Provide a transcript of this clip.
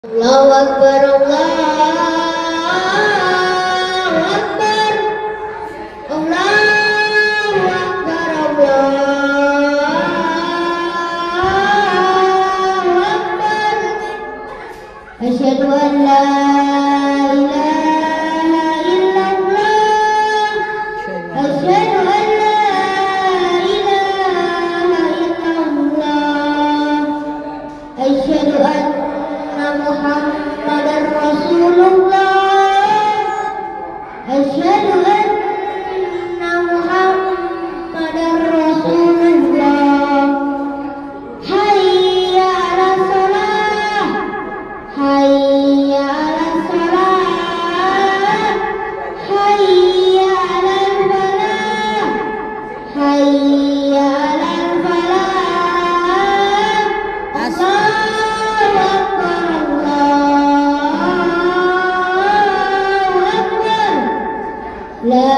Allahu Akbar, Allahu Akbar, Allahu Akbar, Allahu Akbar. Asyhadu an la ilaha illallah, asyhadu an la ilaha illallah, asyhadu anna Muhammadar Rasulullah, asyhadu anna Muhammadar Rasulullah. Hayya 'alas shalah, hayya 'alas shalah, hayya 'alal falah, hayya 'alal falah. Allahu Akbar, Allahu Akbar. La